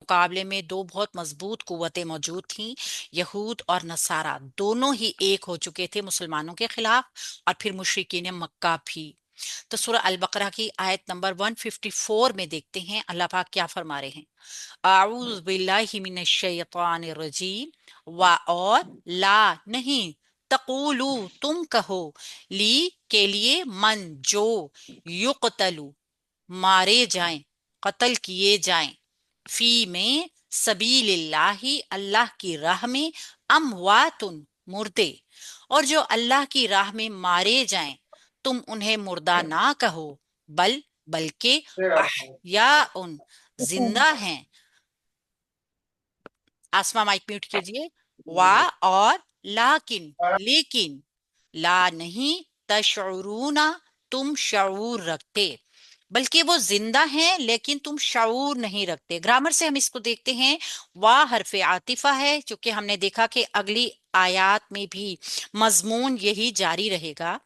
मुकाबले में दो बहुत मजबूत कुव्वतें मौजूद थीं। यहूद और नसारा दोनों ही एक हो चुके थे मुसलमानों के खिलाफ, और फिर मुशरिकीन मक्का भी। तो सूरह अल बकरा की आयत नंबर 154 में देखते हैं अल्लाह पाक क्या फरमा रहे हैं। आऊज़ बिल्लाहि मिनश शैतानिर रजीम। वा और ला नहीं, तकूलू तुम कहो, ली के लिए, मन जो, युक्तलू मारे जाएं, कत्ल किए जाएं, फी में, सबीलिल्लाही अल्लाह की राह में, अमवातुन मुर्दे, और जो अल्लाह की राह में मारे जाएं तुम उन्हें मुर्दा ना कहो, बल्कि अहया उन जिंदा हैं। आसमा माइक म्यूट कीजिए। वा और लाकिन लेकिन, ला नहीं, तशऊरूना तुम शऊर रखते, बल्कि वो जिंदा हैं लेकिन तुम शऊर नहीं रखते। ग्रामर से हम इसको देखते हैं, वाह हरफे आतिफा है, क्योंकि हमने देखा कि अगली आयात में भी मजमून यही जारी रहेगा।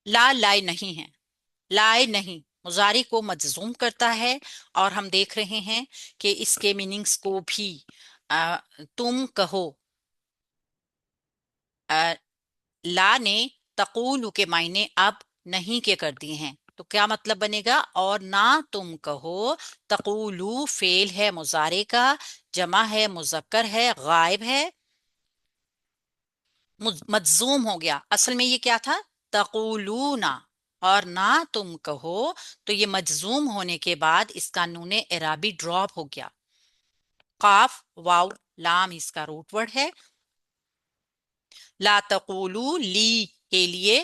ला लाए नहीं है, लाए नहीं मुजारी को मजजूम करता है, और हम देख रहे हैं कि इसके मीनिंग्स को भी आ, तुम कहो, आ, ला ने तकूलू के मायने अब नहीं के कर दिए हैं, तो क्या मतलब बनेगा, और ना तुम कहो। तकूलू फेल है मुजारे का, जमा है, मुजक्कर है, गायब है, मजजूम हो गया। असल में ये क्या था, तकूलूना, और ना तुम कहो, तो ये मजजूम होने के बाद इसका नूने इराबी ड्रॉप हो गया। काफ वाव लाम इसका रूट वर्ड है। ला तकूलू ली के लिए,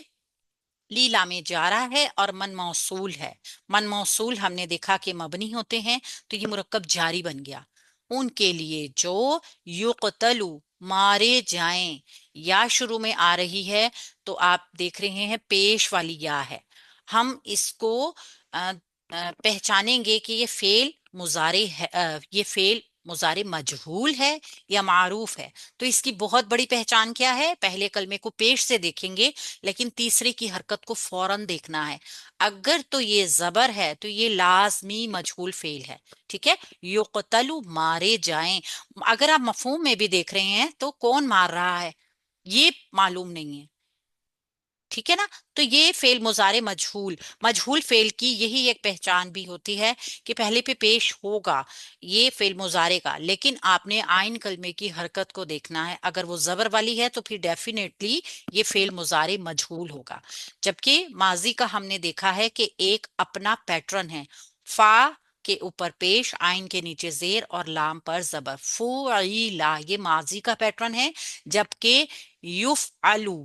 ली लामे जा रहा है, और मन मौसूल है। मन मौसूल हमने देखा कि मबनी होते हैं, तो ये मुरक्कब जारी बन गया। उनके लिए जो युक्तलू मारे जाएं, या शुरू में आ रही है, तो आप देख रहे हैं पेश वाली या है। हम इसको पहचानेंगे कि ये फेल मुजारे है, ये फेल मुजारे मजहूल है या मारूफ है। तो इसकी बहुत बड़ी पहचान क्या है, पहले कलमे को पेश से देखेंगे, लेकिन तीसरे की हरकत को फौरन देखना है। अगर तो ये जबर है तो ये लाजमी मजहूल फेल है। ठीक है, युक्तलु मारे जाएं, अगर आप मफहूम में भी देख रहे हैं तो कौन मार रहा है ये मालूम नहीं है। ठीक है ना, तो ये फेल मुजारे मजहूल, मजहूल फेल की यही एक पहचान भी होती है कि पहले पे पेश होगा ये फेल मुजारे का, लेकिन आपने आइन कलमे की हरकत को देखना है। अगर वो जबर वाली है तो फिर डेफिनेटली ये फेल मुजारे मजहूल होगा। जबकि माजी का हमने देखा है कि एक अपना पैटर्न है, फा के ऊपर पेश, आइन के नीचे जेर, और लाम पर जबर, फुईला ये माजी का पैटर्न है। जबकि युफ अलू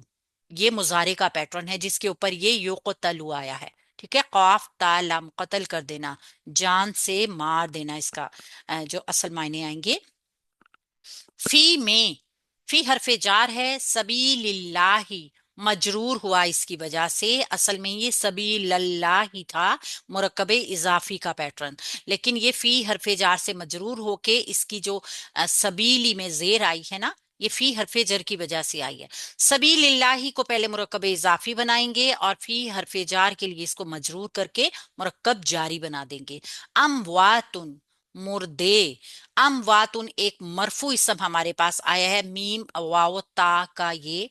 ये मुजारे का पैटर्न है जिसके ऊपर ये युक़तलु आया है। ठीक है, कौफ तालम कत्ल कर देना, जान से मार देना, इसका जो असल मायने आएंगे। फी में, फी हरफे जार है, सबीलिल्लाही मजरूर हुआ इसकी वजह से, असल में ये सबीलल्लाही था, मुरक्कबे इजाफी का पैटर्न, लेकिन ये फी हरफे जार से मजरूर होके इसकी जो सबीली में जेर आई है ना, ये फी हरफे जर की वजह से आई है। सबीलिल्लाही को पहले मुरक्कब इजाफी बनाएंगे और फी हरफे जार के लिए इसको मजरूर करके मुरक्कब जारी बना देंगे। अमवातुन मुर्दे, अमवातुन एक मरफू इसम हमारे पास आया है, मीम वाव ता का ये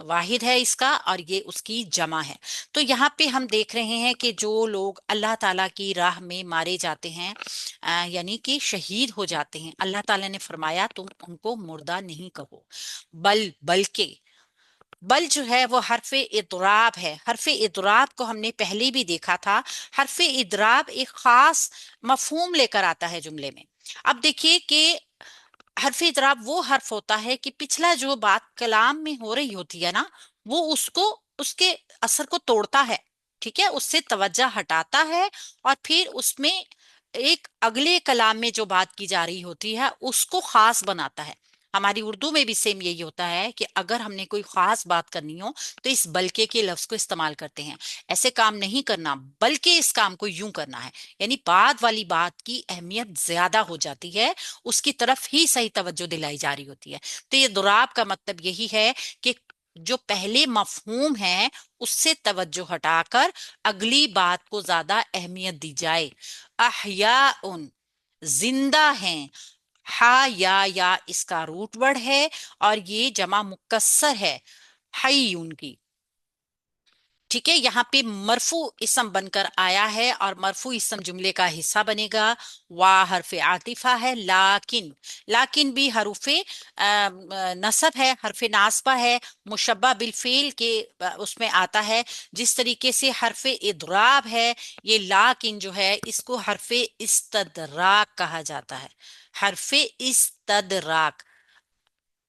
वाहिद है इसका, और ये उसकी जमा है। तो यहाँ पे हम देख रहे हैं कि जो लोग अल्लाह ताला की राह में मारे जाते हैं, यानी कि शहीद हो जाते हैं, अल्लाह ताला ने फरमाया तुम उनको मुर्दा नहीं कहो, बल्कि, बल जो है वो हरफे इदराब है। हरफे इदराब को हमने पहले भी देखा था। हरफे इदराब एक खास मफहूम लेकर आता है जुमले में। अब देखिए कि हरफ इदराब वो हर्फ होता है कि पिछला जो बात कलाम में हो रही होती है ना, वो उसको, उसके असर को तोड़ता है। ठीक है, उससे तवज्जो हटाता है, और फिर उसमें एक अगले कलाम में जो बात की जा रही होती है उसको खास बनाता है। हमारी उर्दू में भी सेम यही होता है कि अगर हमने कोई खास बात करनी हो तो इस बल्कि के लफ्ज को इस्तेमाल करते हैं। ऐसे काम नहीं करना, बल्कि इस काम को यूं करना है, यानी बाद वाली बात की अहमियत ज्यादा हो जाती है, उसकी तरफ ही सही तवज्जो दिलाई जा रही होती है। तो ये दुराब का मतलब यही है कि जो पहले मफहूम है उससे तवज्जो हटाकर अगली बात को ज्यादा अहमियत दी जाए। अहया उन, زندہ ہیں. ہا یا اس کا روٹ ورڈ ہے اور یہ جمع مکسر ہے حیون کی. ٹھیک ہے، یہاں پہ مرفوع اسم بن کر آیا ہے اور مرفوع اسم جملے کا حصہ بنے گا. وا حرف عاطفہ ہے، لیکن لیکن بھی حروف نصب ہے، حرف ناصبہ ہے، مشبہ بالفعل کے اس میں آتا ہے. جس طریقے سے حرف اضراب ہے، یہ لیکن جو ہے اس کو حرف استدراک کہا جاتا ہے. حرف استدراک،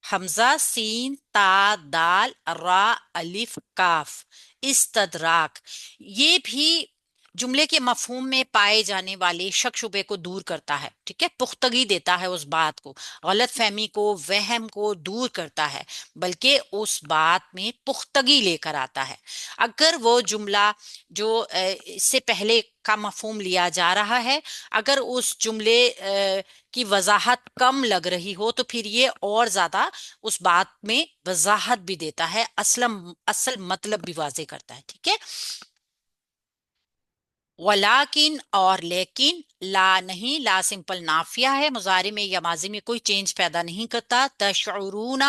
حمزہ سین تا دال را الف کاف، استدراک. یہ بھی جملے کے مفہوم میں پائے جانے والے شک شبے کو دور کرتا ہے. ٹھیک ہے، پختگی دیتا ہے اس بات کو، غلط فہمی کو، وہم کو دور کرتا ہے، بلکہ اس بات میں پختگی لے کر آتا ہے. اگر وہ جملہ جو اس سے پہلے کا مفہوم لیا جا رہا ہے، اگر اس جملے کی وضاحت کم لگ رہی ہو تو پھر یہ اور زیادہ اس بات میں وضاحت بھی دیتا ہے، اصل مطلب بھی واضح کرتا ہے. ٹھیک ہے. ولیکن اور لیکن، لا نہیں، لا سمپل نافیہ ہے، مضارع میں یا ماضی میں کوئی چینج پیدا نہیں کرتا. تشعرون،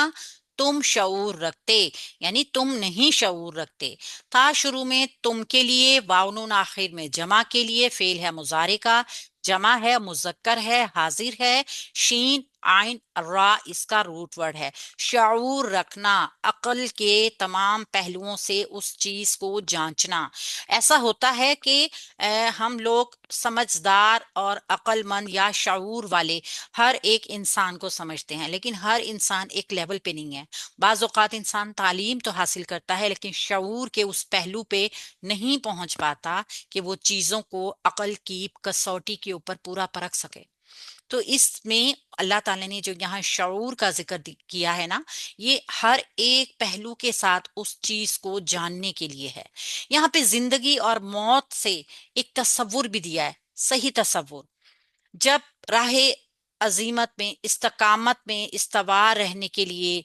تم شعور رکھتے، یعنی تم نہیں شعور رکھتے. تھا شروع میں تم کے لیے، واو نون آخر میں جمع کے لیے، فعل ہے مضارع کا، جمع ہے، مذکر ہے، حاضر ہے. شین آئن را اس کا روٹ ورڈ ہے. شعور رکھنا، عقل کے تمام پہلوؤں سے اس چیز کو جانچنا. ایسا ہوتا ہے کہ ہم لوگ سمجھدار اور عقل مند یا شعور والے ہر ایک انسان کو سمجھتے ہیں، لیکن ہر انسان ایک لیول پہ نہیں ہے. بعض اوقات انسان تعلیم تو حاصل کرتا ہے لیکن شعور کے اس پہلو پہ نہیں پہنچ پاتا کہ وہ چیزوں کو عقل کی کسوٹی کے اوپر پورا پرکھ سکے. تو اس میں اللہ تعالیٰ نے جو یہاں شعور کا ذکر کیا ہے نا، یہ ہر ایک پہلو کے ساتھ اس چیز کو جاننے کے لیے ہے. یہاں پہ زندگی اور موت سے ایک تصور بھی دیا ہے، صحیح تصور. جب راہ عظیمت میں، استقامت میں استوار رہنے کے لیے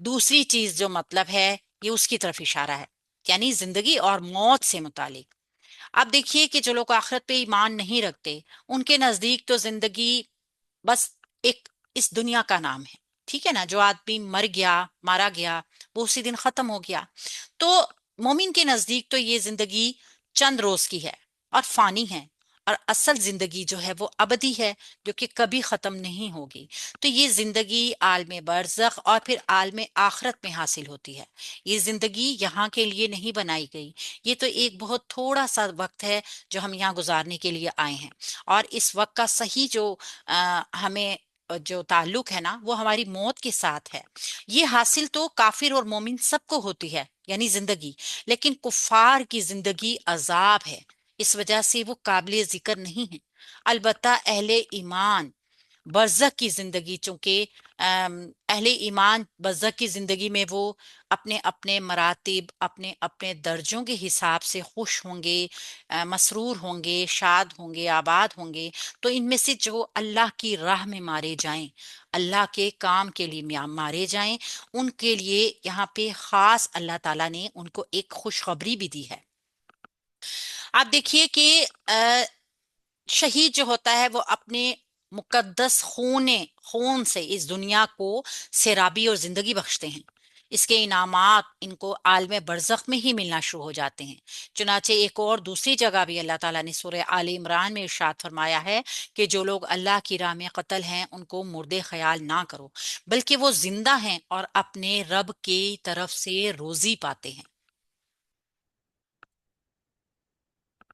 دوسری چیز جو مطلب ہے، یہ اس کی طرف اشارہ ہے، یعنی زندگی اور موت سے متعلق. اب دیکھیے کہ جو لوگ آخرت پہ ایمان نہیں رکھتے، ان کے نزدیک تو زندگی بس ایک اس دنیا کا نام ہے. ٹھیک ہے نا، جو آدمی مارا گیا وہ اسی دن ختم ہو گیا. تو مومن کے نزدیک تو یہ زندگی چند روز کی ہے اور فانی ہے، اور اصل زندگی جو ہے وہ ابدی ہے، جو کہ کبھی ختم نہیں ہوگی. تو یہ زندگی عالم برزخ اور پھر عالم آخرت میں حاصل ہوتی ہے. یہ زندگی یہاں کے لیے نہیں بنائی گئی، یہ تو ایک بہت تھوڑا سا وقت ہے جو ہم یہاں گزارنے کے لیے آئے ہیں. اور اس وقت کا صحیح جو ہمیں جو تعلق ہے نا، وہ ہماری موت کے ساتھ ہے. یہ حاصل تو کافر اور مومن سب کو ہوتی ہے، یعنی زندگی، لیکن کفار کی زندگی عذاب ہے، اس وجہ سے وہ قابل ذکر نہیں ہے. البتہ اہل ایمان برزخ کی زندگی، چونکہ اہل ایمان برزخ کی زندگی میں وہ اپنے اپنے مراتب، اپنے اپنے درجوں کے حساب سے خوش ہوں گے، مسرور ہوں گے، شاد ہوں گے، آباد ہوں گے. تو ان میں سے جو اللہ کی راہ میں مارے جائیں، اللہ کے کام کے لیے مارے جائیں، ان کے لیے یہاں پہ خاص اللہ تعالیٰ نے ان کو ایک خوشخبری بھی دی ہے. آپ دیکھیے کہ شہید جو ہوتا ہے وہ اپنے مقدس خون سے اس دنیا کو سیرابی اور زندگی بخشتے ہیں. اس کے انعامات ان کو عالم برزخ میں ہی ملنا شروع ہو جاتے ہیں. چنانچہ ایک اور دوسری جگہ بھی اللہ تعالیٰ نے سورہ آل عمران میں ارشاد فرمایا ہے کہ جو لوگ اللہ کی راہ میں قتل ہیں ان کو مردے خیال نہ کرو، بلکہ وہ زندہ ہیں اور اپنے رب کی طرف سے روزی پاتے ہیں.